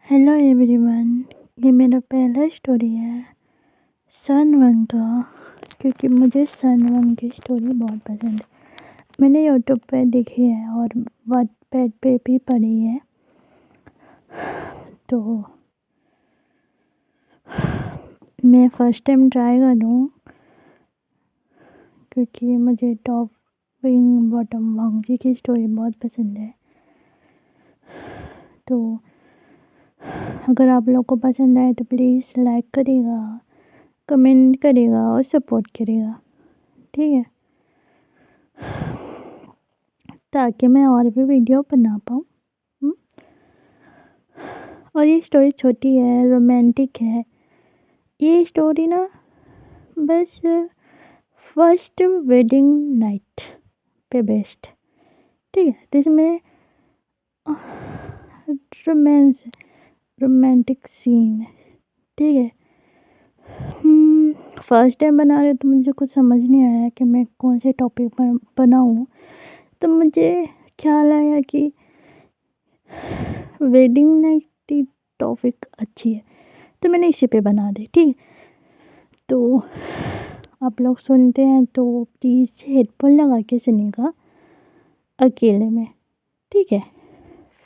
Hello everyone. ये मेरा पहला स्टोरी है सन वन का, क्योंकि मुझे सन वन की स्टोरी बहुत पसंद है। मैंने यूट्यूब पे देखी है और वाटपैड पे भी पढ़ी है। तो मैं फ़र्स्ट टाइम ट्राई करूँ, क्योंकि मुझे टॉप विंग बॉटम वांगजी की स्टोरी बहुत पसंद है। तो अगर आप लोग को पसंद आए तो प्लीज़ लाइक करिएगा, कमेंट करिएगा और सपोर्ट करिएगा, ठीक है, ताकि मैं और भी वीडियो बना पाऊँ। और ये स्टोरी छोटी है, रोमांटिक है। ये स्टोरी ना बस फर्स्ट वेडिंग नाइट पे बेस्ड, ठीक है। तो इसमें रोमांस रोमांटिक सीन है, ठीक है। फर्स्ट टाइम बना रहे तो मुझे कुछ समझ नहीं आया कि मैं कौन से टॉपिक पर बनाऊँ। तो मुझे ख्याल आया कि वेडिंग नाइट की टॉपिक अच्छी है, तो मैंने इसी पे बना दी, ठीक है। तो आप लोग सुनते हैं तो प्लीज़ हेडफोन लगा के सुनिएगा, अकेले में, ठीक है,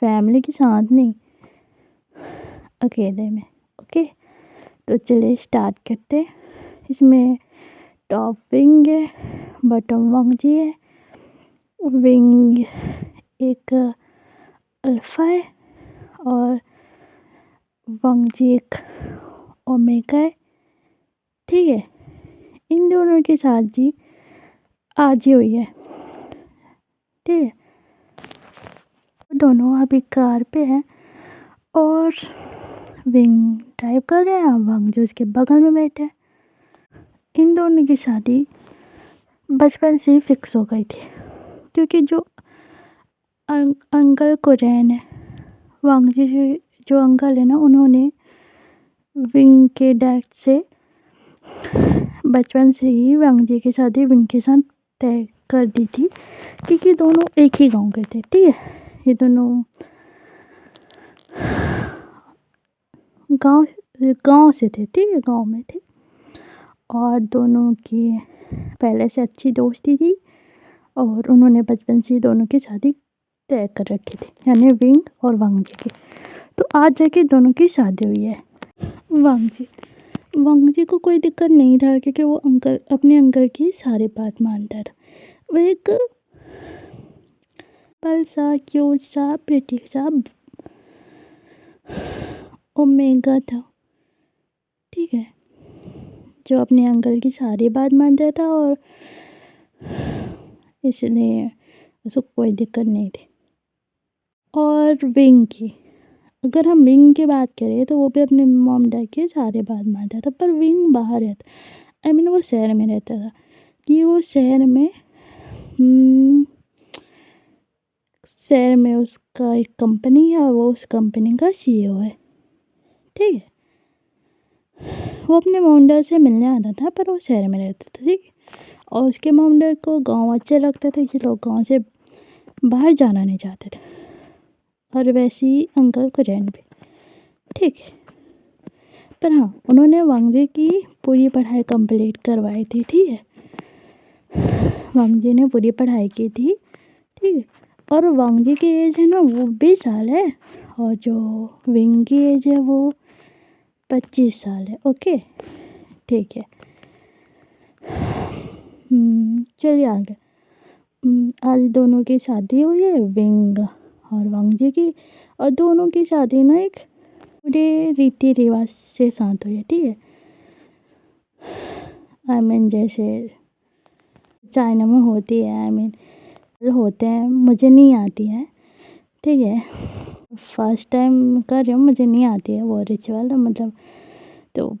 फैमिली के साथ नहीं, अकेले में, ओके। तो चलिए स्टार्ट करते हैं। इसमें टॉप विंग है, बॉटम वांगजी है। विंग एक अल्फ़ा है और वांगजी एक ओमेगा है, ठीक है। इन दोनों की शादी आज ही हुई है, ठीक है। दोनों अभी कार पे हैं और विंग ड्राइव कर रहे हैं, वांगजी उसके बगल में बैठे हैं। इन दोनों की शादी बचपन से ही फिक्स हो गई थी, क्योंकि जो अंकल कुरैन है, वांगजी जो अंकल है ना, उन्होंने विंग के डैड से बचपन से ही वांगजी की शादी विंग के साथ तय कर दी थी, क्योंकि दोनों एक ही गांव के थे, ठीक है। ये दोनों गांव गांव से थे, ठीक है, गांव में थे। और दोनों की पहले से अच्छी दोस्ती थी और उन्होंने बचपन से दोनों की शादी तय कर रखी थी, यानी विंग और वांगजी की। तो आज जाके दोनों की शादी हुई है। वांगजी को कोई दिक्कत नहीं था, क्योंकि वो अपने अंकल की सारी बात मानता था। वो एक पल सा क्यूट सा प्रिटी सा ओमेगा था, ठीक है, जो अपने अंकल की सारी बात मानता था और इसलिए उसको कोई दिक्कत नहीं थी। और विंग की, अगर हम विंग की बात करें तो वो भी अपने मॉम डैड की सारी बात मानता था, पर विंग बाहर रहता, वो शहर में रहता था। कि वो शहर में उसका एक कंपनी है और वो उस कंपनी का सीईओ है, ठीक है। वो अपने मॉम डैड से मिलने आता था, पर वो शहर में रहता था, ठीक है। और उसके मॉम डैड को गाँव अच्छे लगते थे, इसलिए लोग गाँव से बाहर जाना नहीं चाहते थे। और वैसे ही अंकल कुरैन भी, ठीक है। पर हाँ, उन्होंने वांगजी की पूरी पढ़ाई कंप्लीट करवाई थी, ठीक है। वांगजी ने पूरी पढ़ाई की थी, ठीक है। और वांगजी की एज है ना, वो 20 साल है, और जो विंग की एज है वो 25 साल है, ओके, ठीक है। चलिए आगे। आज दोनों की शादी हुई है, विंग और वांगजी की। और दोनों की शादी ना एक पूरे रीति रिवाज से साथ हुई है, ठीक है। जैसे चाइना में होती है, होते हैं, मुझे नहीं आती है, ठीक है। फर्स्ट टाइम कर रही हूँ, मुझे नहीं आती है वो रिचुअल, तो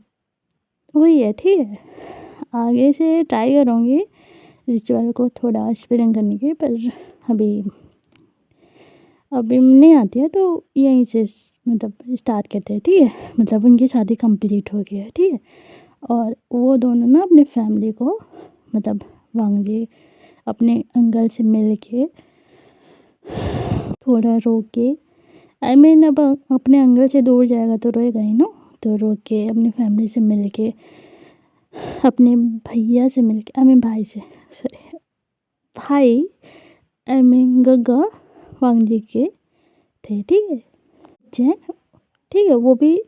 वही है, ठीक है। आगे से ट्राई करूँगी रिचुअल को थोड़ा एक्सप्लेन करने की, पर अभी नहीं आती है, तो यहीं से स्टार्ट करते हैं, ठीक है। उनकी शादी कंप्लीट हो गई है, ठीक है। और वो दोनों ना अपने फैमिली को, वांगजी अपने अंकल से मिल के थोड़ा रो के आई मीन अब अपने अंकल से दूर जाएगा तो रोएगा ही ना। तो रो के अपनी फैमिली से मिल के, अपने भैया से मिल के, आई मीन भाई से, सॉरी भाई, आई मीन गगा वांग जी के थे, ठीक है, जैन, ठीक है, वो भी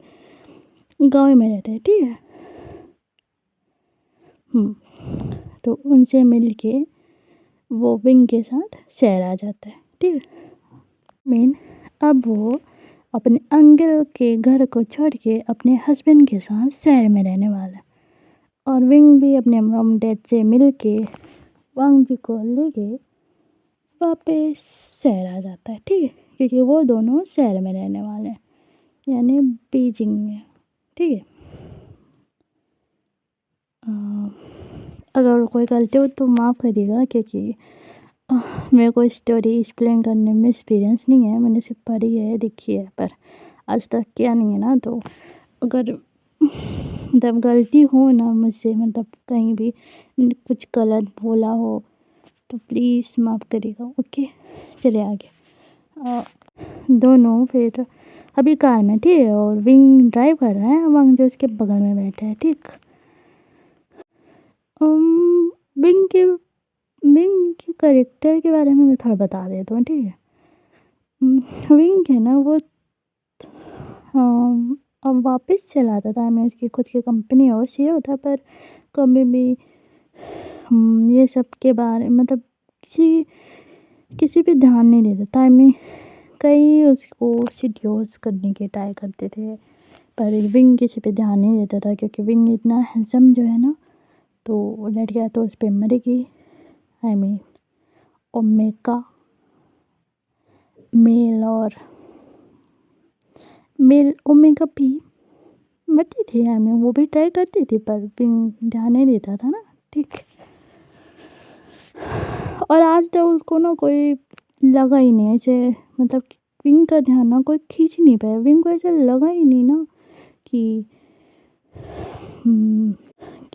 गाँव में रहते हैं, ठीक है। तो उनसे मिल के वो विंग के साथ शहर आ जाता है, ठीक है। मीन अब वो अपने अंकल के घर को छोड़ के अपने हस्बैंड के साथ शहर में रहने वाला है, और विंग भी अपने मम डैड से मिल के वांग जी को लेके वापस शहर आ जाता है, ठीक है, क्योंकि वो दोनों शहर में रहने वाले हैं, यानी बीजिंग में, ठीक है। अगर कोई गलती हो तो माफ़ करिएगा, क्योंकि मेरे को स्टोरी एक्सप्लेन करने में एक्सपीरियंस नहीं है, मैंने सिर्फ पढ़ी है, देखी है, पर आज तक किया नहीं है ना। तो अगर मतलब गलती हो ना मुझसे, मतलब कहीं भी मैंने कुछ गलत बोला हो तो प्लीज़ माफ़ करिएगा, ओके। चलिए आगे। दोनों फिर अभी कार में, ठीक है, और विंग ड्राइव कर रहा है, वांग जो उसके बगल में बैठा है, ठीक। विंग के कैरेक्टर के बारे में मैं थोड़ा बता देता हूँ, ठीक है। विंग है ना वो अब वापस चला आता था, मैं उसकी खुद की कंपनी है, वो CEO था, पर कभी भी ये सब के बारे मतलब किसी पे ध्यान नहीं देता था। मैं कई उसको सीड्यूस करने की ट्राई करते थे, पर विंग किसी पे ध्यान नहीं देता था, क्योंकि विंग इतना हैंडसम जो है ना, तो लड़कियाँ तो उस पर मरेगी। I mean omega male omega भी मरती थी, आई मीन वो भी ट्राई करती थी, पर विंग ध्यान नहीं देता था ना, ठीक। और आज तक उसको ना कोई लगा ही नहीं ऐसे, मतलब विंग का ध्यान ना कोई खींच नहीं पाया, विंग को ऐसा लगा ही नहीं ना कि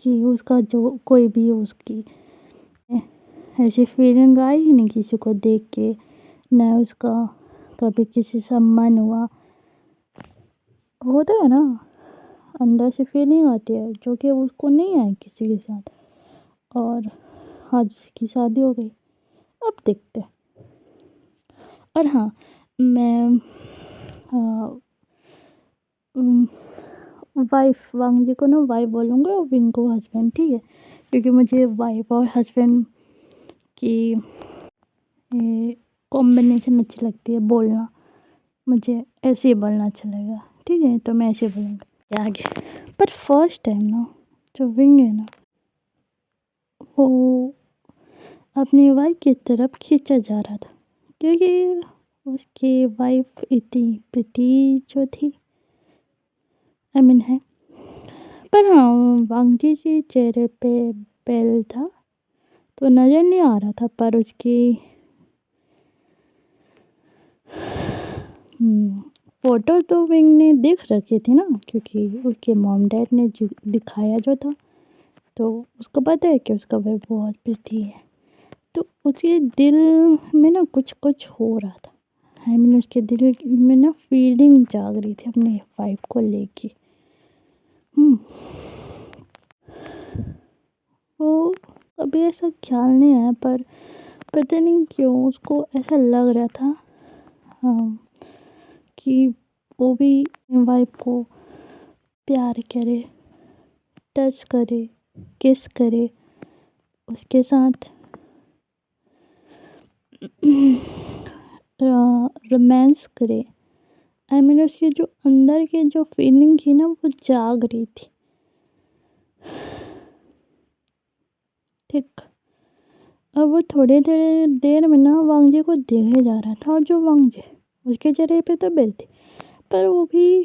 कि उसका जो कोई भी उसकी ऐसी फीलिंग आई ही नहीं किसी को देख के, न उसका कभी किसी से सम्मान हुआ। होता है ना, अंदर से फीलिंग आती है, जो कि उसको नहीं आई किसी के साथ, और आज उसकी शादी हो गई, अब देखते हैं। और हाँ, मैं वाइफ वांग जी को ना वाइफ बोलूँगा, और विंग को हस्बैंड, ठीक है, क्योंकि मुझे वाइफ और हस्बैंड की कॉम्बिनेशन अच्छी लगती है बोलना, मुझे ऐसे ही बोलना अच्छा लगेगा, ठीक है, तो मैं ऐसे बोलूँगा आगे। पर फर्स्ट टाइम ना जो विंग है ना, वो अपनी वाइफ की तरफ खींचा जा रहा था, क्योंकि उसकी वाइफ इतनी प्रिटी जो थी, आई मीन है। पर हाँ, वांग जी के चेहरे पे बैल था तो नज़र नहीं आ रहा था, पर उसकी फ़ोटो तो विंग ने देख रखी थी ना, क्योंकि उसके मॉम डैड ने जो दिखाया जो था, तो उसको पता है कि उसका वाइफ बहुत प्रिटी है। तो उसके दिल में ना कुछ कुछ हो रहा था, आई मीन उसके दिल में ना फीलिंग जाग रही थी अपनी वाइफ को लेके। वो अभी ऐसा ख्याल नहीं आया, पर पता नहीं क्यों उसको ऐसा लग रहा था कि वो भी वाइफ को प्यार करे, टच करे, किस करे, उसके साथ रोमांस करे। आई मीन उसकी जो अंदर की जो फीलिंग थी ना, वो जाग रही थी, ठीक। अब वो थोड़ी देर देर में ना वांग जी को देखे जा रहा था, और जो वांग जी उसके चेहरे पे तो बेल थी, पर वो भी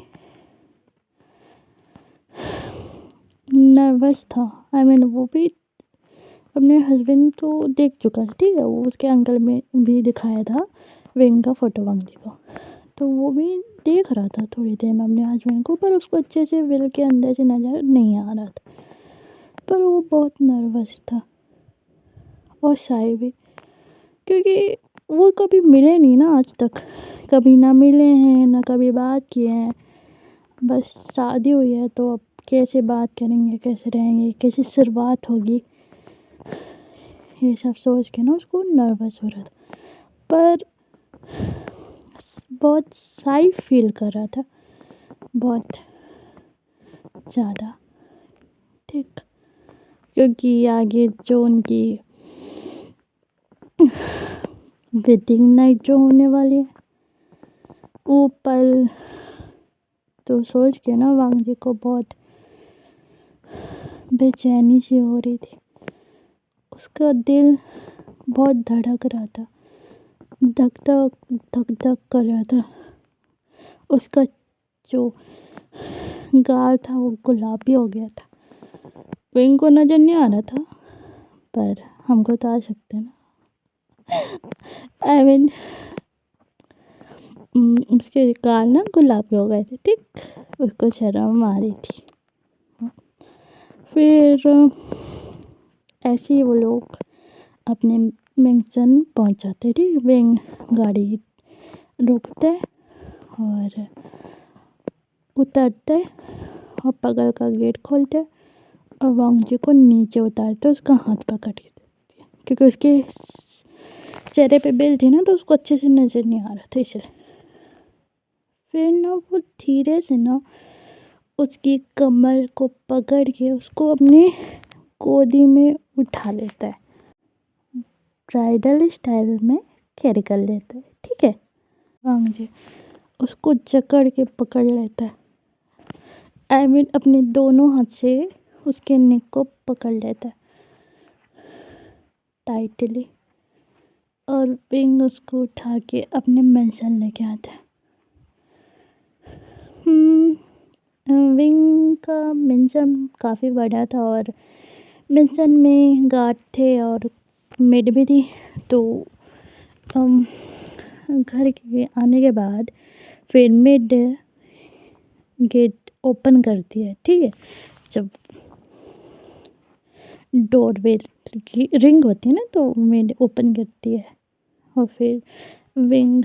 नर्वस था। आई मीन वो भी अपने हस्बैंड को देख चुका था, ठीक है, वो उसके अंकल में भी दिखाया था विंग का फ़ोटो वांग जी को, तो वो भी देख रहा था थोड़ी देर में अपने हस्बैंड को, पर उसको अच्छे से विल के अंदर से नज़र नहीं आ रहा था, पर वो बहुत नर्वस था और शाय भी, क्योंकि वो कभी मिले नहीं ना आज तक, कभी ना मिले हैं ना कभी बात किए हैं। बस शादी हुई है तो अब कैसे बात करेंगे, कैसे रहेंगे, कैसे शुरुआत होगी, ये सब सोच के ना उसको नर्वस हो रहा था। पर बहुत शाई फील कर रहा था, बहुत ज़्यादा। ठीक, क्योंकि आगे जो उनकी वेडिंग नाइट जो होने वाली है, वो पल तो सोच के ना वांग जी को बहुत बेचैनी सी हो रही थी। उसका दिल बहुत धड़क रहा था, धक धक धक धक कर रहा था। उसका जो गाल था वो गुलाबी हो गया था। विंग को नजर नहीं आ रहा था, पर हमको तो आ सकते ना। आई मीन उसके गाल ना गुलाबी हो गए थे। ठीक, उसको शर्म आ रही थी। फिर ऐसे ही वो लोग अपने मेंशन पहुंच जाते। ठीक, विंग गाड़ी रुकते और उतरते और पगल का गेट खोलते और वांग जी को नीचे उतारते, उसका हाथ पकड़ के देते, क्योंकि उसके चेहरे पे बेल थी ना तो उसको अच्छे से नज़र नहीं आ रहा था, इसलिए। फिर ना वो धीरे से ना उसकी कमर को पकड़ के उसको अपने गोदी में उठा लेता है, ब्राइडल स्टाइल में कैरी कर लेता है। ठीक है, वांग जी उसको जकड़ के पकड़ लेता है। आई मीन अपने दोनों हाथ से उसके नेक को पकड़ लेता है टाइटली, और विंग उसको उठा के अपने मेंशन लेके आता है। विंग का मेंशन काफ़ी बड़ा था और मेंशन में गार्ड थे और मेड भी थी। तो घर के आने के बाद फिर मेड गेट ओपन करती है। ठीक है, जब डोर बेल की रिंग होती है ना तो मेड ओपन करती है और फिर विंग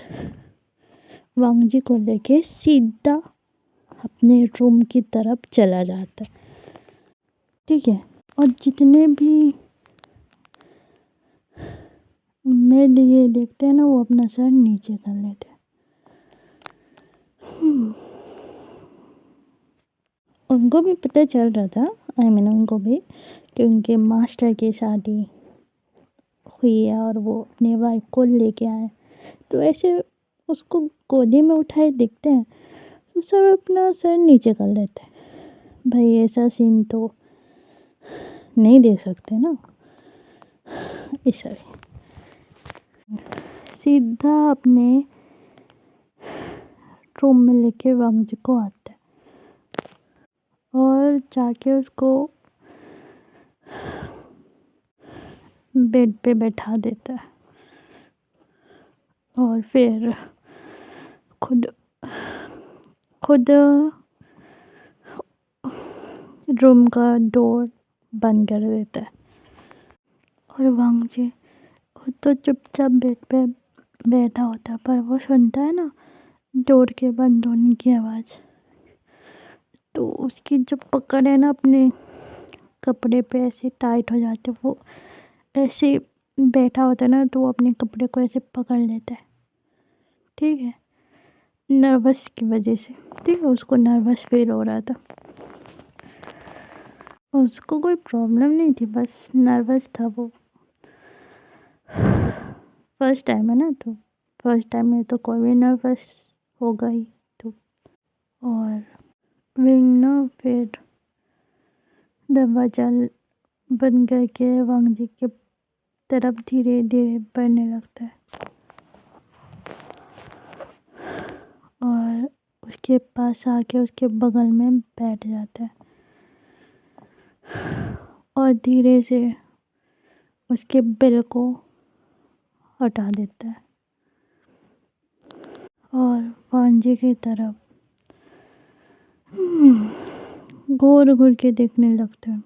वांग जी को लेके सीधा अपने रूम की तरफ चला जाता है। ठीक है, और जितने भी मेड ये देखते हैं ना वो अपना सर नीचे कर लेते हैं। उनको भी पता चल रहा था, आई मीन उनको भी, कि उनके मास्टर की शादी हुई है और वो अपनी वाइफ को लेके आए। तो ऐसे उसको गोदी में उठाए देखते हैं तो सब अपना सर नीचे कर लेते हैं। भाई ऐसा सीन तो नहीं दे सकते ना, इसलिए सीधा अपने रूम में लेके वांग जी को आता है और जाके उसको बेड पे बैठा देता है और फिर खुद खुद रूम का डोर बंद कर देता है। और वांग जी खुद तो चुपचाप बेड पे बैठा होता है, पर वो सुनता है ना डोर के बंद होने की आवाज़। तो उसकी जो पकड़ है ना अपने कपड़े पे ऐसे टाइट हो जाते, वो ऐसे बैठा होता है ना तो वो अपने कपड़े को ऐसे पकड़ लेता है। ठीक है, नर्वस की वजह से। ठीक है, उसको नर्वस फील हो रहा था। उसको कोई प्रॉब्लम नहीं थी, बस नर्वस था वो। फर्स्ट टाइम है ना, तो फर्स्ट टाइम में तो कोई भी नर्वस होगा ही। तो और विंग ना फिर दरवाजा बंद करके वांग जी के तरफ धीरे धीरे बढ़ने लगता है और उसके पास आके उसके बगल में बैठ जाता है और धीरे से उसके बिल को हटा देता है और वांग जी की तरफ घूर घूर के देखने लगता है।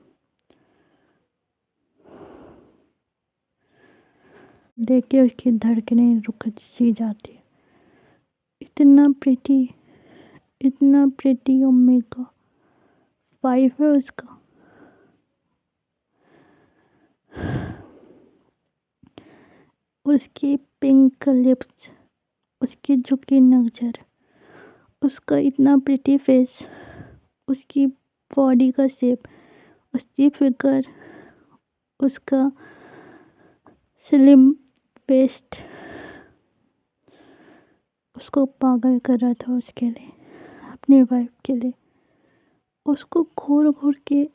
देख के उसकी धड़कनें रुक सी जाती है। इतना प्रिटी ओमेगा 5 है उसका। उसकी पिंक लिप्स, उसकी झुकी नज़र, उसका इतना प्रिटी फेस, उसकी बॉडी का शेप, उसकी फिगर, उसका स्लिम वेस्ट उसको पागल कर रहा था उसके लिए, अपनी वाइफ के लिए। उसको घूर घूर के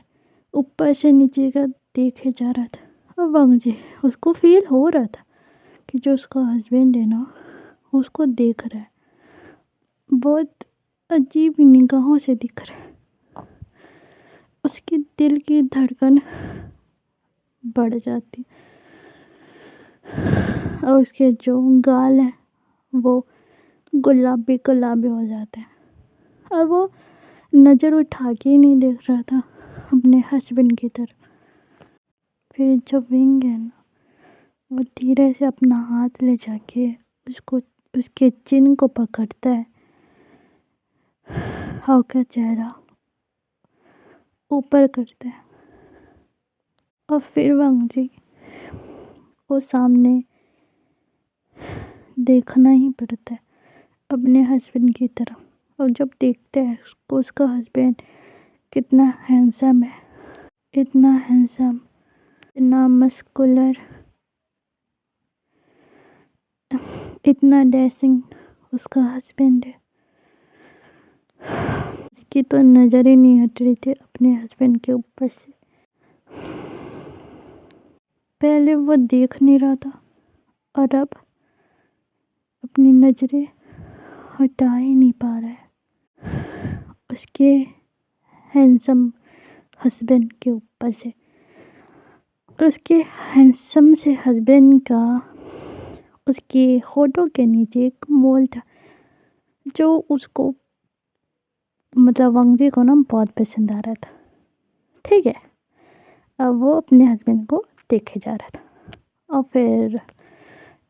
ऊपर से नीचे का देखे जा रहा था। और वांगजी उसको फील हो रहा था कि जो उसका हस्बैंड है ना, उसको देख रहा है, बहुत अजीब निगाहों से दिख रहा है। उसके दिल की धड़कन बढ़ जाती और उसके जो गाल हैं वो गुलाबी गुलाबी हो जाते हैं। और वो नज़र उठा के ही नहीं देख रहा था अपने हस्बैंड की तरफ। फिर जो विंग है ना, वो धीरे से अपना हाथ ले जाके उसको उसके चिन को पकड़ता है और उसका चेहरा ऊपर करता है। और फिर वांगजी वो सामने देखना ही पड़ता है अपने हस्बैंड की तरफ। और जब देखते हैं उसको, उसका हस्बैंड कितना हैंडसम है, इतना हैंडसम, इतना मस्कुलर, इतना डैशिंग उसका हस्बैंड है। उसकी तो नज़र ही नहीं हट रही थी अपने हस्बैंड के ऊपर से। पहले वो देख नहीं रहा था और अब अपनी नज़रें हटा ही नहीं पा रहा है उसके हैंडसम हस्बैंड के ऊपर से। और उसके हैंडसम से हस्बैंड का उसके होठों के नीचे एक मोल था जो उसको, मतलब वांगजी को ना, बहुत पसंद आ रहा था। ठीक है, अब वो अपने हस्बैंड को देखे जा रहा था। और फिर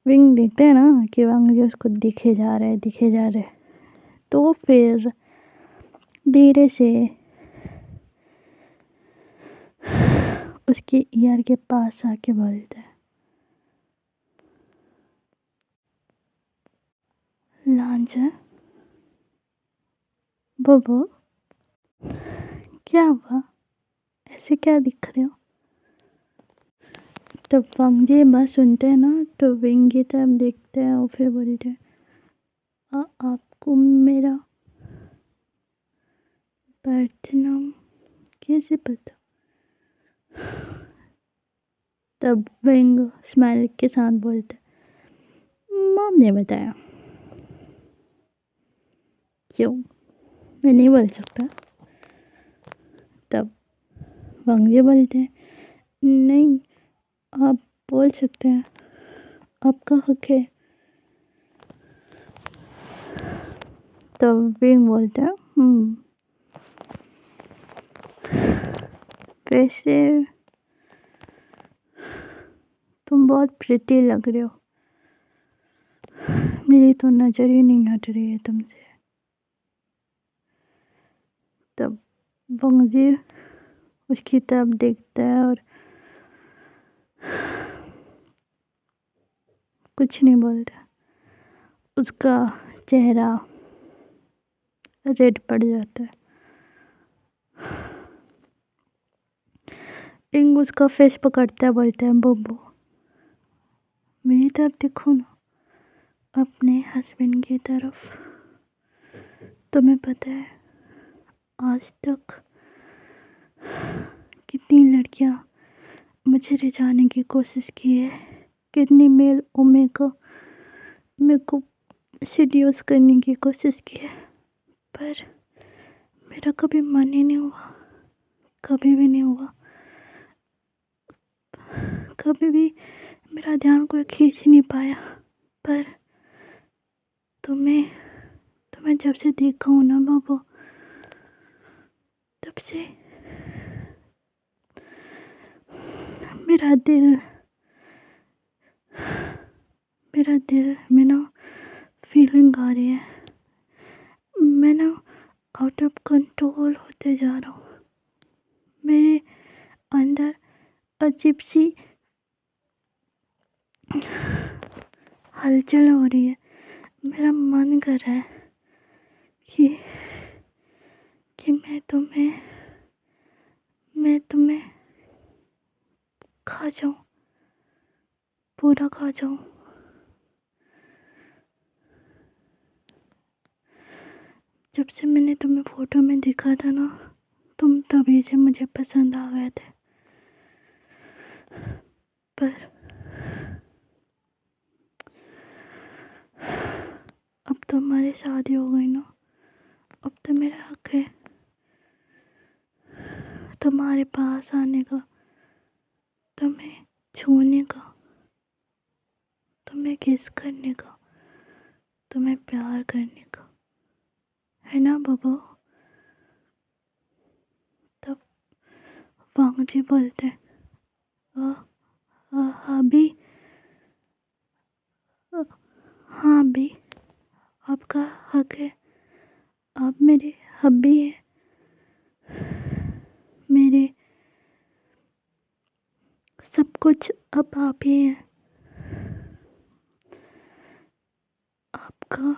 विंग देखते हैं ना कि वांगजी उसको दिखे जा रहे, तो फिर धीरे से उसके ईयर के पास आके बोलता है, लांजा बबो, क्या हुआ, ऐसे क्या दिख रहे हो? तब वांगजी बात सुनते हैं ना तो विंग की तरफ देखते हैं और फिर बोलते हैं, आपको मेरा बर्थ नाम कैसे पता? तब विंग स्माइल के साथ बोलते हैं, मॉम ने बताया। क्यों, मैं नहीं बोल सकता? तब वांगजी बोलते हैं, नहीं, आप बोल सकते हैं, आपका हक है। तब विंग बोलते हैं, वैसे तुम बहुत प्रिटी लग रहे हो, मेरी तो नज़र ही नहीं हट रही है तुमसे। तब वांगजी उसकी तरफ देखता है और कुछ नहीं बोलता। उसका चेहरा रेड पड़ जाता है। विंग उसका फेस पकड़ता है, बोलता है, बब्बू मेरी तरफ देखो ना, अपने हस्बैंड की तरफ। तुम्हें पता है आज तक कितनी लड़कियां मुझे रिझाने की कोशिश की है, कितनी मेल ओमेगा मेरे को सीड्यूस करने की कोशिश की है, पर मेरा कभी मन ही नहीं हुआ, कभी भी नहीं हुआ। कभी भी मेरा ध्यान कोई खींच नहीं पाया। पर तुम्हें तुम्हें जब से देखा हूँ ना बाबू, तब से मेरा दिल मेरा दिल में ना फीलिंग आ रही है, मैं ना आउट ऑफ कंट्रोल होते जा रहा हूँ। मेरे अंदर अजीब सी हलचल हो रही है। मेरा मन कर रहा है कि मैं तुम्हें खा जाऊँ, पूरा खा जाऊँ। जब से मैंने तुम्हें फ़ोटो में देखा था ना, तुम तभी से मुझे पसंद आ गए थे। पर अब तो हमारी शादी हो गई ना, अब तो मेरा हक है तुम्हारे पास आने का, तुम्हें छूने का, तुम्हें किस करने का, तुम्हें प्यार करने का, है ना बाबा? तब वांग जी बोलते, अभी हाँ अभी आपका हक है, आप मेरे हब्बी हैं, मेरे सब कुछ अब आप ही हैं। आपका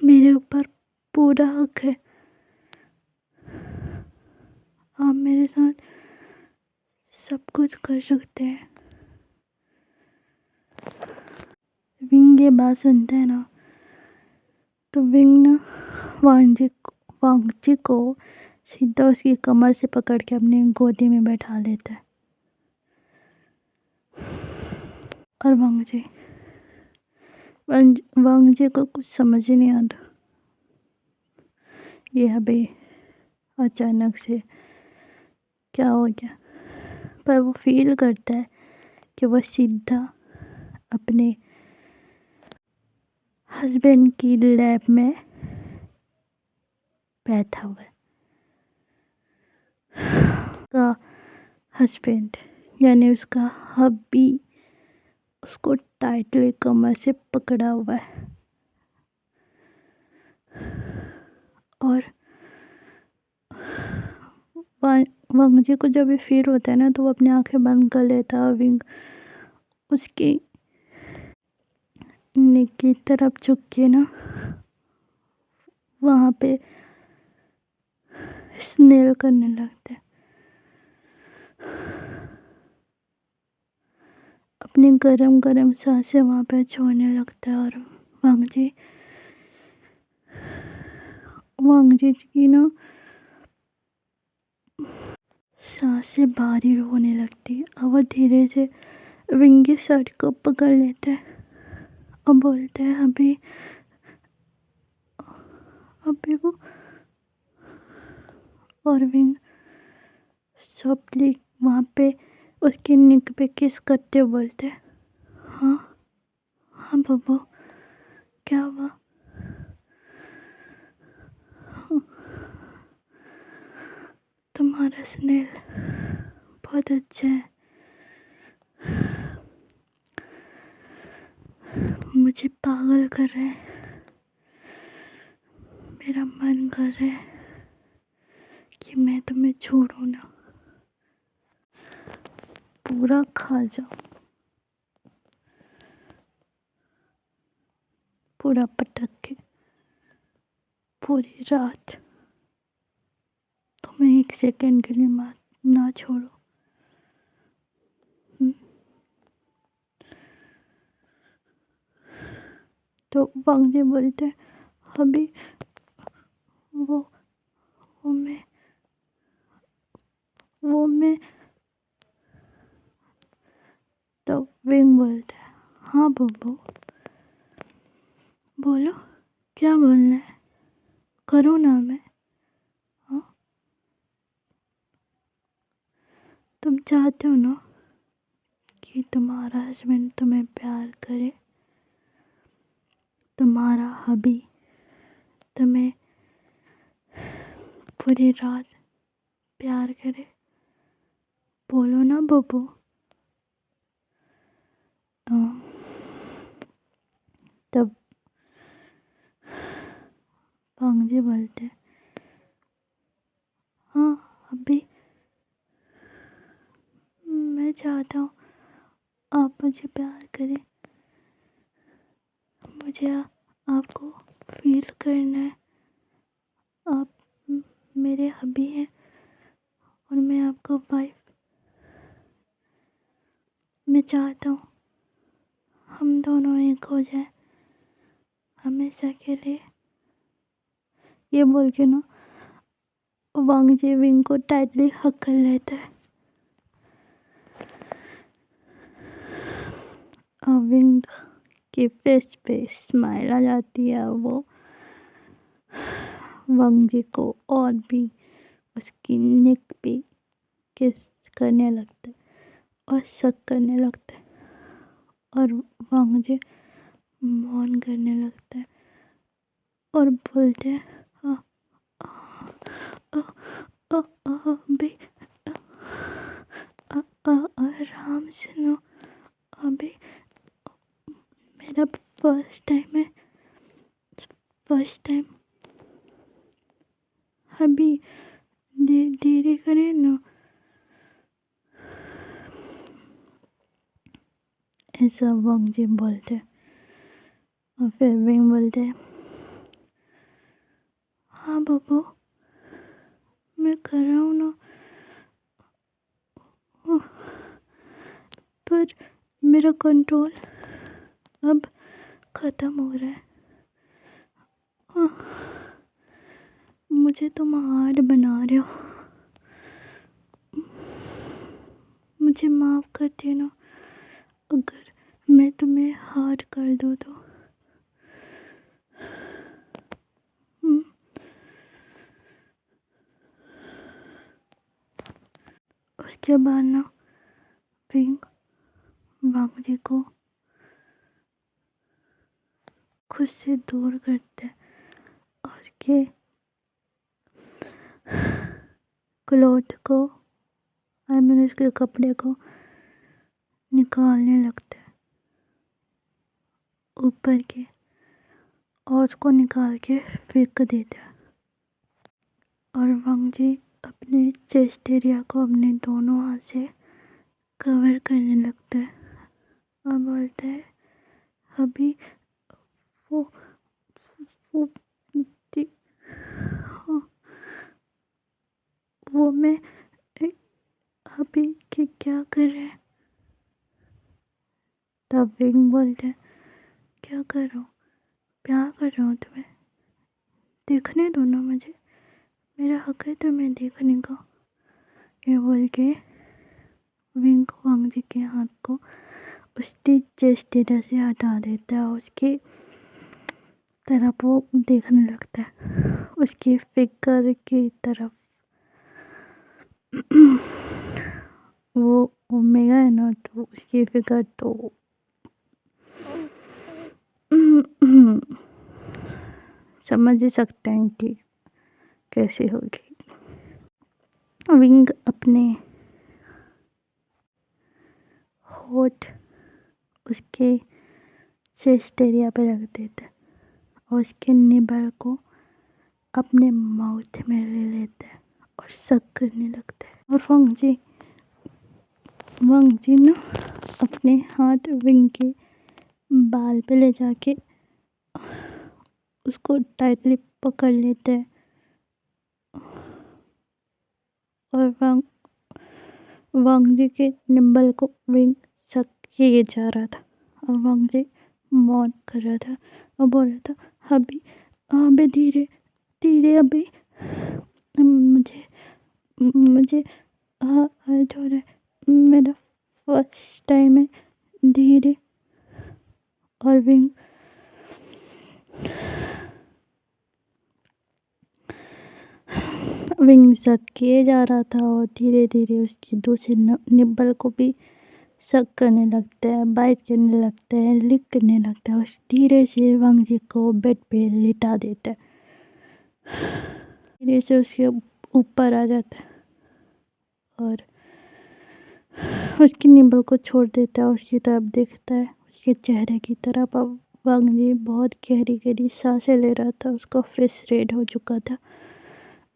मेरे ऊपर पूरा हक है, आप मेरे साथ सब कुछ कर सकते हैं। विंग ये बात सुनते हैं ना, तो विंग ना वांगजी को सीधा उसकी कमर से पकड़ के अपनी गोदी में बैठा लेता है। और वांगजी को कुछ समझ ही नहीं आता, ये अभी अचानक से क्या हो गया। पर वो फील करता है कि वो सीधा अपने हस्बैंड की लैब में बैठा हुआ है। उसका हस्बैंड यानी उसका हब्बी उसको टाइटली कमर से पकड़ा हुआ है। और वांगजी को जब ये फील होता है ना, तो वो अपनी आंखें बंद कर लेता है और विंग उसकी नेक की तरफ झुक के ना वहाँ पे स्नेल करने लगते हैं। अपनी गरम गरम सांसें वहाँ पे छोड़ने लगता है। और वांगजी की ना सांसें भारी होने लगती है। और वो धीरे से विंग की शर्ट को पकड़ लेते हैं और बोलते हैं, अभी वो। और विंग सॉफ्टली वहाँ पे उसकी नेक पे किस करते हुए बोलते हैं, हाँ हाँ बब्बू, क्या हुआ? तुम्हारा स्नेल बहुत अच्छा है, मुझे पागल कर रहा है, मेरा मन कर रहा है कि मैं तुम्हें छोड़ूं ना, पूरा खा जाऊं, पूरा पटक के, पूरी रात, तुम्हें एक सेकंड के लिए ना छोड़ो। तो वांगजी बोलते हैं, अभी वो मैं। तो विंग बोलता है, हाँ बब्बू, बोलो क्या बोलना है, करूँ ना मैं? हाँ, तुम चाहते हो ना कि तुम्हारा हस्बैंड तुम्हें प्यार करे, तुम्हारा हबी तुम्हें पूरी रात प्यार करे, बोलो ना बब्बू। तब वांग जी बोलते, हाँ अभी मैं चाहता हूँ आप मुझे प्यार करें, मुझे आपको फील करना है, आप मेरे हबी हैं और मैं आपको वाइफ, मैं चाहता हूँ हम दोनों एक हो जाए हमेशा के लिए। ये बोल के ना वांग जी विंग को टाइटली हक कर लेता है और विंग के फेस पे स्माइल आ जाती है। वो वांग जी को और भी उसकी नेक पे किस करने लगता है और शक करने लगता है और वांग जी मौन करने लगता है और बोलते हैं, हाँ अभी आराम से नो, अभी मेरा फर्स्ट टाइम है, फर्स्ट टाइम अभी धीरे करें ना, ऐसा वांग जी बोलते हैं। और फिर विंग बोलते हैं, हाँ बब्बू मैं कर रहा हूँ ना, पर मेरा कंट्रोल अब ख़त्म हो रहा है, मुझे तुम हार्ड बना रहे हो, मुझे माफ़ कर देना अगर मैं तुम्हें हार्ड कर दूँ तो। उसके बाद ना विंग वांग जी को खुद से दूर करते हैं और उसके क्लॉथ को, आई मीन उसके कपड़े को निकालने लगता है ऊपर के और उसको निकाल के फेंक देता है। और वांग जी अपने चेस्ट एरिया को अपने दोनों हाथ से कवर करने लगता है और बोलता है, अभी वो वो हाँ, वो मैं अभी क्या कर रहे हैं। तब विंग बोलते हैं, क्या कर रहा हूँ, प्यार कर रहा हूँ तुम्हें, देखने दो ना मुझे, मेरा हक है तुम्हें देखने का। ये बोल के विंग वांग जी के हाथ को उसकी चेस्ट एरिया से हटा देता है, उसकी तरफ वो देखने लगता है, उसकी फिगर की तरफ। वो ओमेगा है ना, तो उसकी फिगर तो समझ ही सकते हैं कि कैसी होगी। विंग अपने होठ उसके चेस्ट एरिया पे रख देता है और उसके निबल को अपने माउथ में ले लेता है और सक करने लगता है। और वांग जी ना अपने हाथ विंग के बाल पे ले जाके उसको टाइटली पकड़ लेते हैं और वांग जी के निम्बल को विंग सक किए जा रहा था और वांग जी मौन कर रहा था और बोल रहा था, अभी अभी धीरे धीरे, अभी मुझे मुझे हर्ट हो रहा है, मेरा फर्स्ट टाइम है, धीरे। और विंग सक किए जा रहा था और धीरे धीरे उसकी दूसरी निब्बल को भी सक करने लगता है, बाइट करने लगता है, लिक करने लगता है और धीरे से वांग जी को बेड पे लिटा देता है, धीरे से उसके ऊपर आ जाता है और उसकी निब्बल को छोड़ देता है, उसकी तरफ देखता है, उसके चेहरे की तरफ। अब वांग जी बहुत गहरी गहरी सांसें ले रहा था, उसका फेस रेड हो चुका था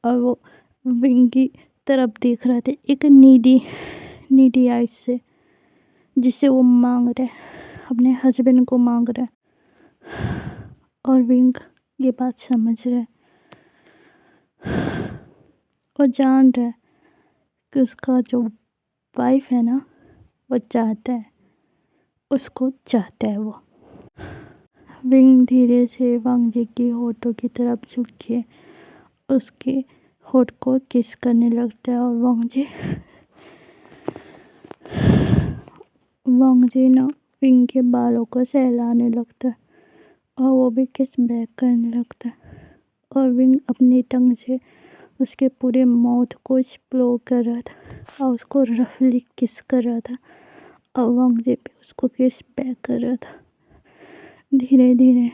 और वो विंग की तरफ देख रहा था एक नीडी नीडी आइज से, जिसे वो मांग रहा है, अपने हस्बैंड को मांग रहा है। और विंग ये बात समझ रहा है और जान रहा है कि उसका जो वाइफ है ना, वो चाहता है, उसको चाहता है वो। विंग धीरे से वांग जी की होठों की तरफ झुक के उसके होठ को किस करने लगता है और वांग जी ना विंग के बालों को सहलाने लगता है और वो भी किस बैक करने लगता है और विंग अपनी टंग से उसके पूरे माउथ को एक्सप्लोर कर रहा था और उसको रफली किस कर रहा था और वांग जी भी उसको किस बैक कर रहा था। धीरे धीरे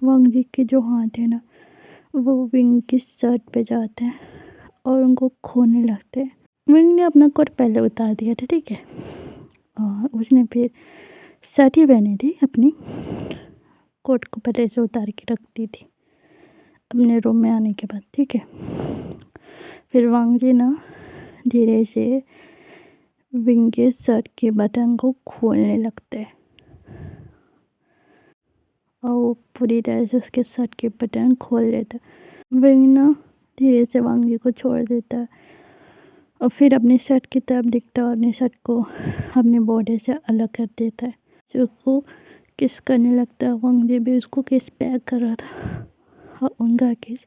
वांग जी के जो हाथ है ना, वो विंग की शर्ट पे जाते हैं और उनको खोने लगते हैं। विंग ने अपना कोट पहले उतार दिया था, ठीक है, और उसने फिर शर्ट ही पहनी थी, अपनी कोट को पहले से उतार के रख दी थी अपने रूम में आने के बाद, ठीक है। फिर वांग जी ना धीरे से विंग के शर्ट के बटन को खोलने लगते हैं और वो पूरी तरह से उसके शर्ट के बटन खोल लेता है। विंग ना धीरे से वांग जी को छोड़ देता है और फिर अपनी शर्ट की तरफ दिखता है और अपनी शर्ट को अपनी बॉडी से अलग कर देता है, जो उसको किस करने लगता है। वांग जी भी उसको किस बैक कर रहा था और उनका किस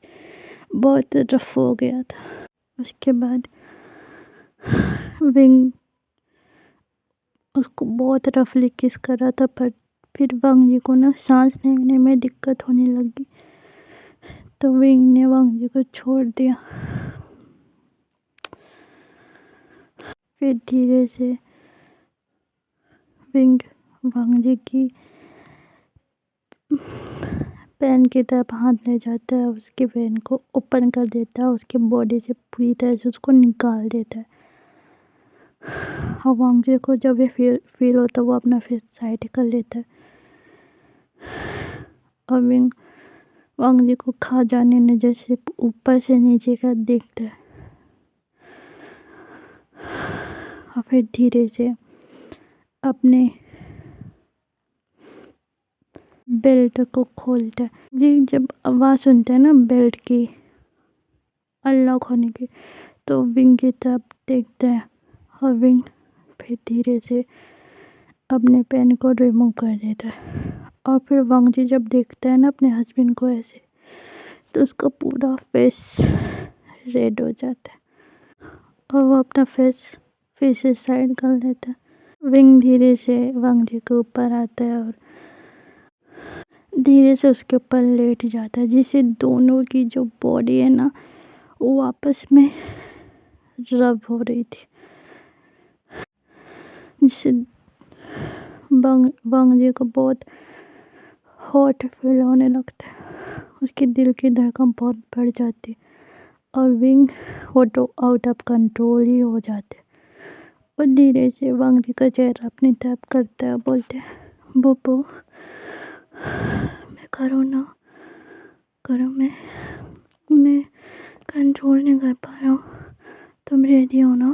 बहुत रफ हो गया था। उसके बाद विंग उसको बहुत रफली किस कर रहा था, पर फिर वांग जी को ना सांस लेने में दिक्कत होने लगी, तो विंग ने वांग जी को छोड़ दिया। फिर धीरे से विंग वांग जी की पैन की तरफ हाथ ले जाता है, उसके पैन को ओपन कर देता है, उसके बॉडी से पूरी तरह से उसको निकाल देता है। और वांग जी को जब ये फील होता है, वो अपना फेस साइड कर लेता है और विंग वांग जी को खा जाने नजर से ऊपर से नीचे का देखता है और फिर धीरे से अपने बेल्ट को खोलता है। जी जब आवाज़ सुनता है ना बेल्ट की अनलॉक होने की, तो विंग की तरफ देखता है और विंग फिर धीरे से अपने पेन को रिमूव कर देता है। और फिर वांग जी जब देखता है ना अपने हस्बैंड को ऐसे, तो उसका पूरा फेस रेड हो जाता है और वो अपना फेस फिर से साइड कर लेता है। विंग धीरे से वांग जी के ऊपर आता है और धीरे से उसके ऊपर लेट जाता है, जिससे दोनों की जो बॉडी है ना, वो आपस में रब हो रही थी, जिससे वांग जी को बहुत हॉट फील होने लगता है। उसके दिल की धड़कन बहुत बढ़ जाती और विंग आउट ऑफ कंट्रोल ही हो जाते और धीरे से वांग जी का चेहरा अपनी तरफ करता है, बोलते हैं बोबो मैं करो ना करो, मैं कंट्रोल नहीं कर पा रहा हूँ, तुम रेडी हो ना।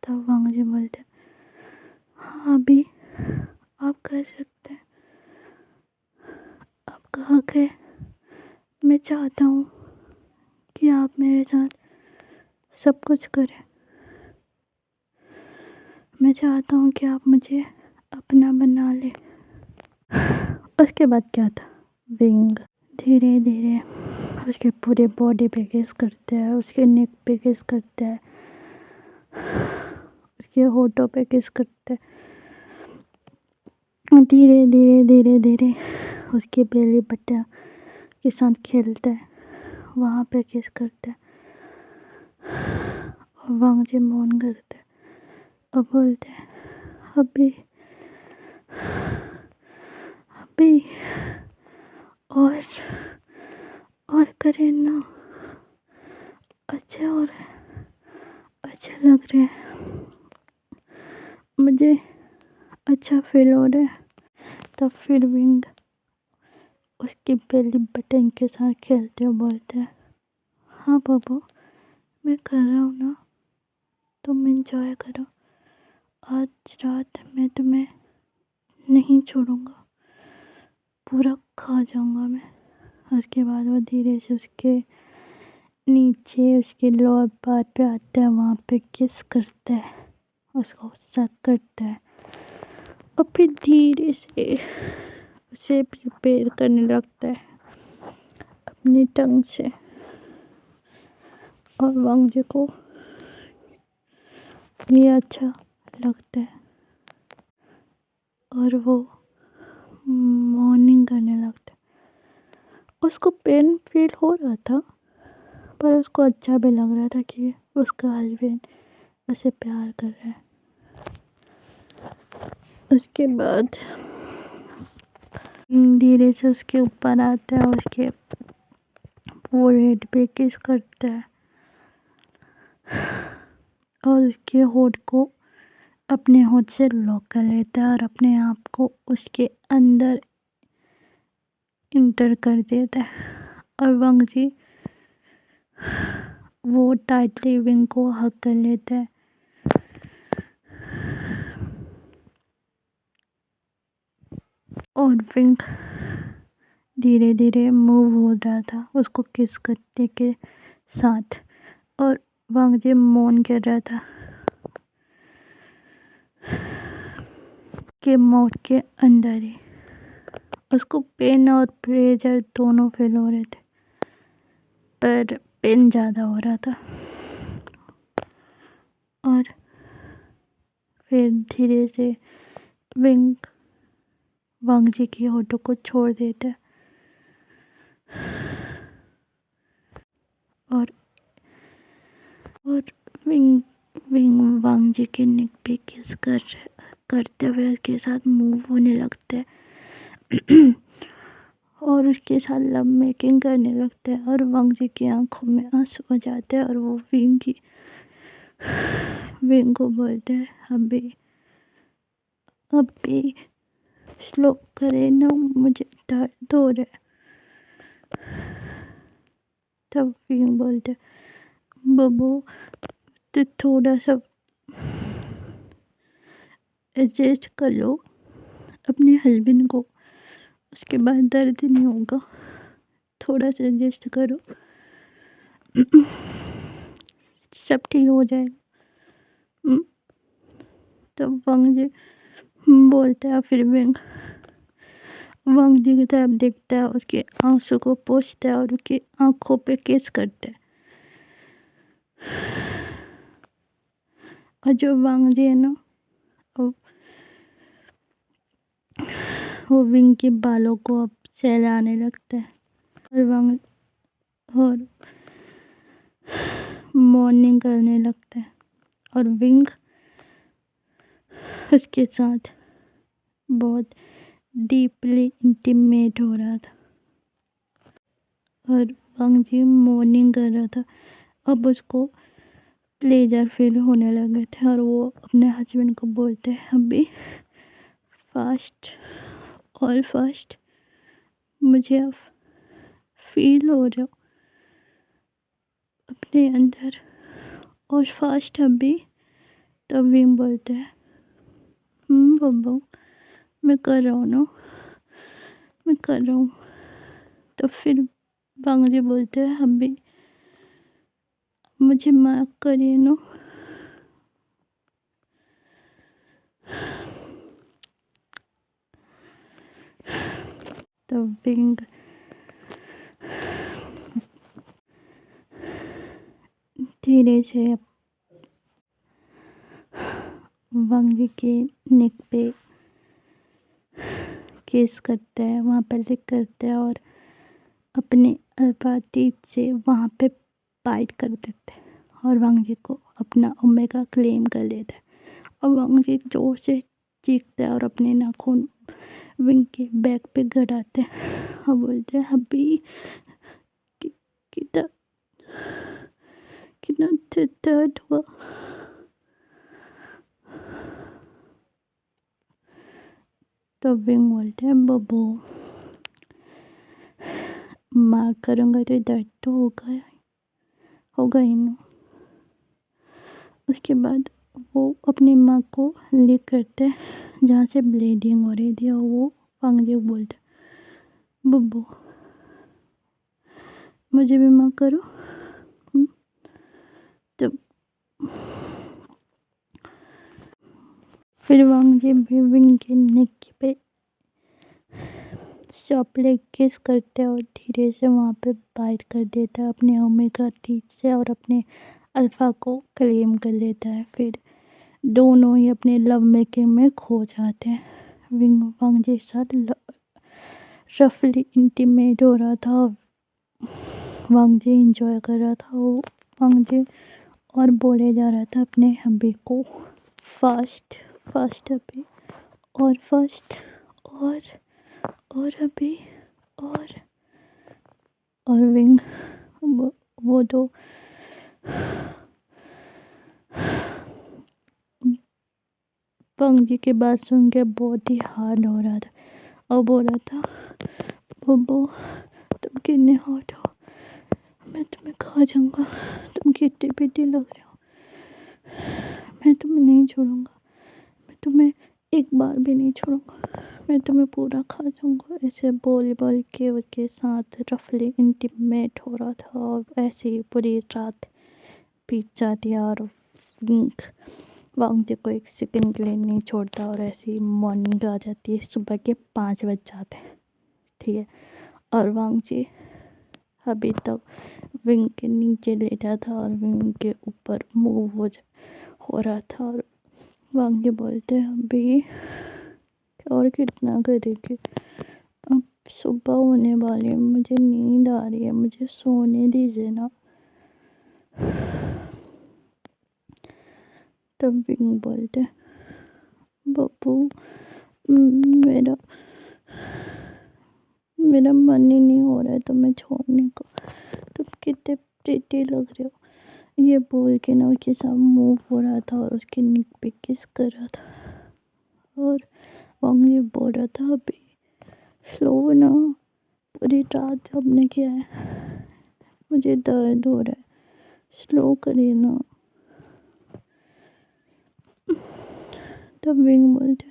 तब वांग जी बोलते हाँ अभी आप कर सकते हैं, आपका हक है, मैं चाहता हूँ कि आप मेरे साथ सब कुछ करें, मैं चाहता हूँ कि आप मुझे अपना बना ले। उसके बाद क्या था, विंग धीरे धीरे उसके पूरे बॉडी पे किस करता है, उसके नेक पे किस करता है, उसके होठों पे किस करता है, धीरे धीरे धीरे धीरे उसके बेली बटन के साथ खेलता है, वहाँ पे किस करता है और वांग जी मौन करता है और बोलते हैं अभी अभी और करें ना, अच्छा हो रहा है, अच्छा लग रहा है, मुझे अच्छा फील हो रहा है। तब फिर विंग उसके बेली बटन के साथ खेलते हुए बोलते हैं, हाँ बाबू, मैं कर रहा हूँ ना, तुम एंजॉय करो। आज रात मैं तुम्हें नहीं छोड़ूंगा, पूरा खा जाऊंगा मैं। उसके बाद वो धीरे से उसके नीचे उसके लोअर पार्ट पे आता है, वहाँ पे किस करता है, उसको सक करता है और फिर धीरे से उसे प्रिपेयर करने लगता है अपनी टंग से। और वांग जी को ये अच्छा लगता है और वो मॉर्निंग करने लगता है। उसको पेन फील हो रहा था पर उसको अच्छा भी लग रहा था कि उसका हस्बैंड उसे प्यार कर रहा है। उसके बाद धीरे से उसके ऊपर आता है, उसके फोरहेड पे किस करता है और उसके होठ को अपने होठ से लॉक कर लेता है और अपने आप को उसके अंदर इंटर कर देता है। और वांग जी वो टाइटली विंग को हग कर लेता है और विंग धीरे धीरे मूव हो रहा था उसको किस करने के साथ और वांग जी मौन कर रहा था कि मौत के अंदर ही उसको पेन और प्लेजर दोनों फील हो रहे थे, पर पेन ज़्यादा हो रहा था। और फिर धीरे से विंग वांग जी की होठों को छोड़ देता है और विंग विंग वांग जी के नेक पे किस करते हुए उसके साथ मूव होने लगता है और उसके साथ लव मेकिंग करने लगता है और वांग जी की आंखों में आंसू हो जाते हैं और वो विंग को बोलते हैं, अभी स्लो करे ना, मुझे दर्द हो रहा है। तब विंग बोलते, बब्बू तो थोड़ा सा एडजस्ट कर लो अपने हस्बैंड को, उसके बाद दर्द नहीं होगा, थोड़ा सा एडजस्ट करो, सब ठीक हो जाएगा। तब वांग जी बोलता है, फिर विंग वांग जी की तरफ देखता है, उसके आंसू को पोंछता है और उसकी आंखों पे किस करता है। और जो वांग जी है ना, वो विंग के बालों को अब सहलाने लगता है और वांग और मॉर्निंग करने लगता है और विंग उसके साथ बहुत डीपली इंटीमेट हो रहा था और वांग जी मॉर्निंग कर रहा था। अब उसको प्लेजर फील होने लगे थे और वो अपने हस्बैंड को बोलते हैं, अभी फास्ट और फास्ट मुझे अब फील हो रहा अपने अंदर और फास्ट अभी। तब विंग बोलते हैं, बब्बू मैं कर रहा हूँ ना, मैं कर रहा हूँ। तो फिर वांग जी बोलते हैं, अभी मुझे माफ करिए ना। तो विंग धीरे से वांग जी के नेक पे किस करता है, वहाँ पर लिक करता है और अपने अल्पातीत से वहाँ पे बाइट कर देते हैं और वांग जी को अपना ओमेगा क्लेम कर लेता है और वांग जी जोर से चीखता है और अपने नाखून विंग के बैक पे गड़ाते हैं और बोलते हैं, अभी कितना कितना दर्द हुआ। तो तब विंग बोलते हैं बब्बू मार करूँगा तो दर्द तो होगा ही ना। उसके बाद वो अपनी माँ को लिक करते हैं जहाँ से ब्लीडिंग हो रही थी, और वो वांगजी बोलते बब्बू मुझे भी माँ करो। तब फिर वांगजी भी विंग के नेक पे चॉपले किस करते हैं और धीरे से वहाँ पे बाइट कर देता है अपने ओमेगा टीथ से, और अपने अल्फ़ा को क्लेम कर लेता है। फिर दोनों ही अपने लव मेकिंग में खो जाते हैं। विंग वांगजी के साथ रफली इंटीमेट हो रहा था, वांगजी इंजॉय कर रहा था। वो वांगजी और बोले जा रहा था अपने हबी को फास्ट फास्ट हबी और फास्ट और हबी और विंग वो तो वांगजी की बात सुन के बहुत ही हार्ड हो रहा था और बोल रहा था बब्बू तुम कितने हॉट हो, मैं तुम्हें खा जाऊंगा, तुम कितने बेटी लग रहे हो, मैं तुम्हें नहीं छोड़ूंगा, मैं तुम्हें एक बार भी नहीं छोड़ूंगा, मैं तुम्हें पूरा खा जाऊंगा। ऐसे बोल बोल के उसके साथ रफली इंटीमेट हो रहा था, और ऐसे ही पूरी रात बीत जाती है और वांगजी को एक सेकंड के लिए नहीं छोड़ता, और ऐसे ही मॉर्निंग आ जाती है, सुबह के 5 बज जाते हैं। ठीक है, और वांगजी अभी तक विंग के नीचे लेटा था और विंग के ऊपर मूव हो रहा था, और वांगजी बोलते हैं अभी और कितना करेंगे, अब सुबह होने वाली है, मुझे नींद आ रही है, मुझे सोने दीजिए ना। तब विंग बोलते बब्बू मेरा मन ही नहीं हो रहा है तुम्हें छोड़ने को, तुम कितने प्रीटी लग रहे हो। ये बोल के ना उसके साथ मूव हो रहा था और उसके निक पे किस कर रहा था, और वांगजी बोल रहा था अभी स्लो ना, पूरी रात हमने किया है, मुझे दर्द हो रहा है, स्लो करिए ना। तब विंग बोलते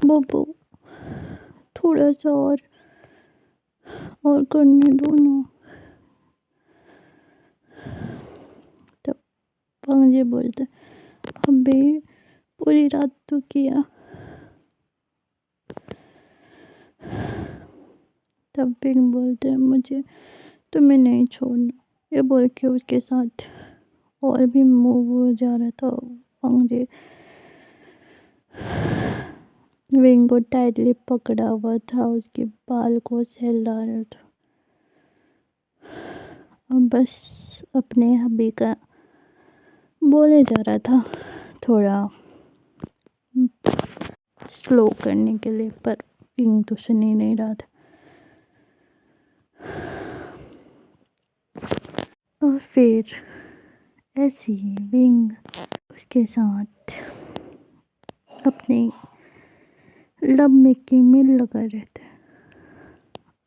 बब्बू थोड़ा सा और करने दो ना। तब वांगजी बोलते अभी पूरी रात तो किया। तब विंग बोलते मुझे तुम्हें नहीं छोड़ना। ये बोल के उसके साथ और भी मूव हो जा रहा था। वांगजी विंग को टाइटली पकड़ा हुआ था, उसके बाल को सहला रहा था, और बस अपने हबी का बोले जा रहा था थोड़ा स्लो करने के लिए, पर विंग तो सुन ही नहीं रहा था। और फिर ऐसी विंग उसके साथ अपनी लव मेकिंग में लगा रहता है,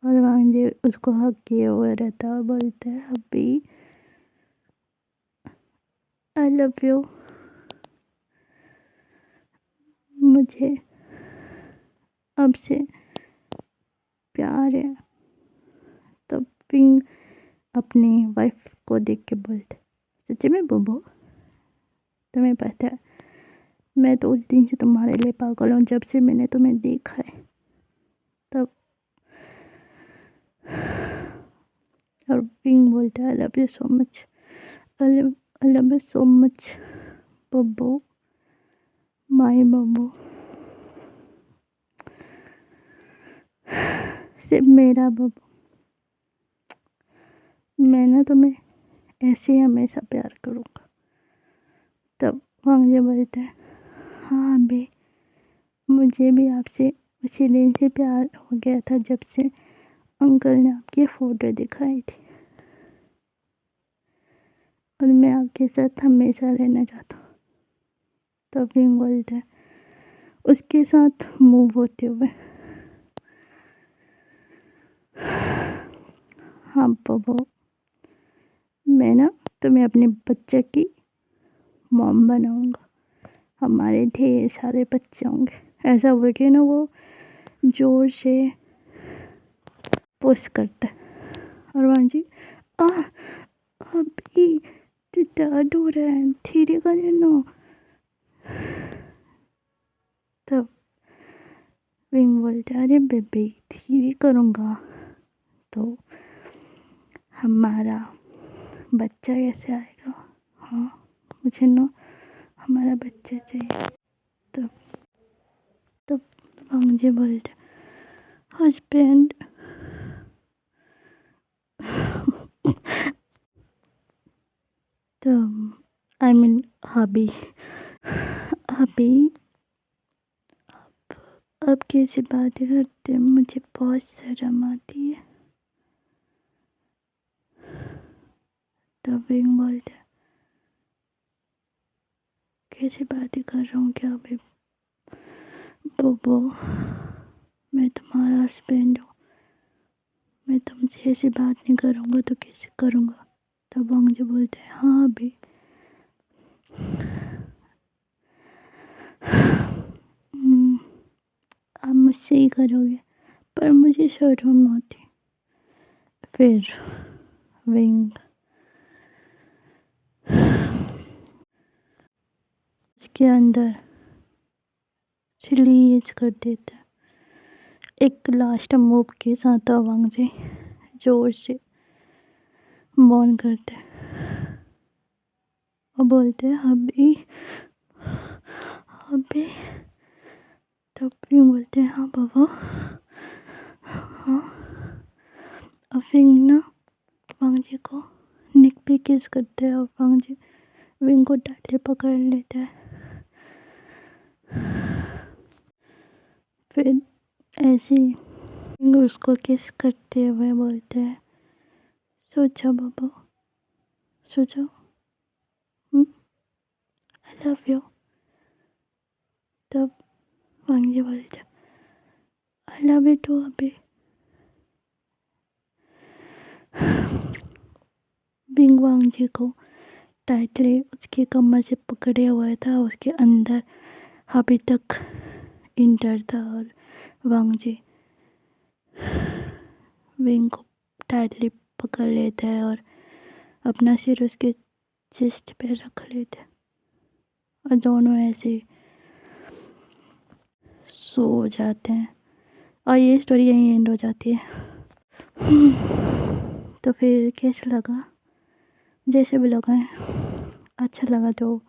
और वांगजी उसको हक किए हुए रहता है और बोलते हैं अभी आई लव यू, मुझे अब से प्यार है। तब विंग अपनी वाइफ को देख के बोलते सच्ची में बब्बू, तुम्हें पता है मैं तो उस दिन से तुम्हारे लिए पागल हूँ, जब से मैंने तुम्हें देखा है। तब और विंग बोलता है I love you so much, I love you so much Babbu, my Babbu, सिर्फ मेरा बब्बू, मैं ना तुम्हें ऐसे ही हमेशा प्यार करूँगा। तब वांगजी बोलते हैं हाँ अभी मुझे भी आपसे उसी दिन से प्यार हो गया था जब से अंकल ने आपकी फ़ोटो दिखाई थी, और मैं आपके साथ हमेशा रहना चाहता हूँ। तब विंग बोलते हैं उसके साथ मूव होते हुए। हाँ बबू, मैं ना तुम्हें अपने बच्चे की मॉम बनाऊंगा। हमारे ढेर सारे बच्चे होंगे। ऐसा हुआ कि ना वो जोर से पुश करता है और वहाँ जी आ अभी तो दर्द हो रहा है, धीरे कर नो। तब विंग बोलता है अरे बेबी धीरे करूँगा। तो हमारा बच्चा कैसे आएगा? हाँ मुझे ना हमारा बच्चा चाहिए। तब तब मुझे बोलता हस्बैंड। तब आई मीन हबी। अभी अब कैसी बातें करते हैं, मुझे बहुत शर्म आती है। तब विंग बोलता कैसी बातें कर रहा हूँ क्या अभी? बोबो मैं तुम्हारा हस्बैंड हूँ, मैं तुमसे ऐसी बात नहीं करूँगा तो किससे करूँगा? तब वो मुझे बोलते हैं हाँ अभी आप मुझसे ही करोगे, पर मुझे शर्म आती। फिर विंग उसके अंदर रिलीज कर देता है एक लास्ट मूव के साथ। अवांग से जोर से बॉर्न करते हैं और बोलते हैं अभी अभी। तब विंग बोलते हैं हाँ बाबा हाँ। और विंग ना वांग जी को निक पे किस करते हैं और वांग जी विंग को टाइटली पकड़ लेता है। फिर ऐसे ही विंग उसको किस करते हुए बोलते हैं सो जाओ बाबा सो जाओ, आई लव यू। तब वांग जी बोलते आई लव यू टू अभी। विंग वांग जी को टाइटली उसके कमर से पकड़े हुआ था, उसके अंदर अभी तक इंटर था और वांग जी विंग को टाइटली पकड़ लेता है और अपना सिर उसके चेस्ट पे रख लेते हैं और दोनों ऐसे सो जाते हैं और ये स्टोरी यहीं एंड हो जाती है। तो फिर कैसा लगा? जैसे भी लगा अच्छा लगा तो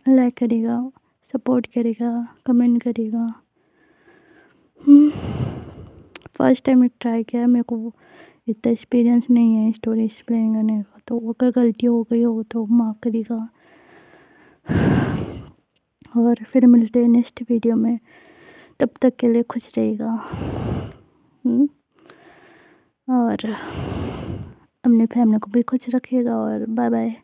लाइक करेगा, सपोर्ट करेगा, कमेंट करेगा। फर्स्ट टाइम मैं ट्राई किया, मेरे को इतना एक्सपीरियंस नहीं है स्टोरी एक्सप्लेन करने का, तो अगर गलती हो गई हो तो माफ़ करेगा। और फिर मिलते हैं नेक्स्ट वीडियो में, तब तक के लिए खुश रहेगा और अपने फैमिली को भी खुश रखिएगा और बाय बाय।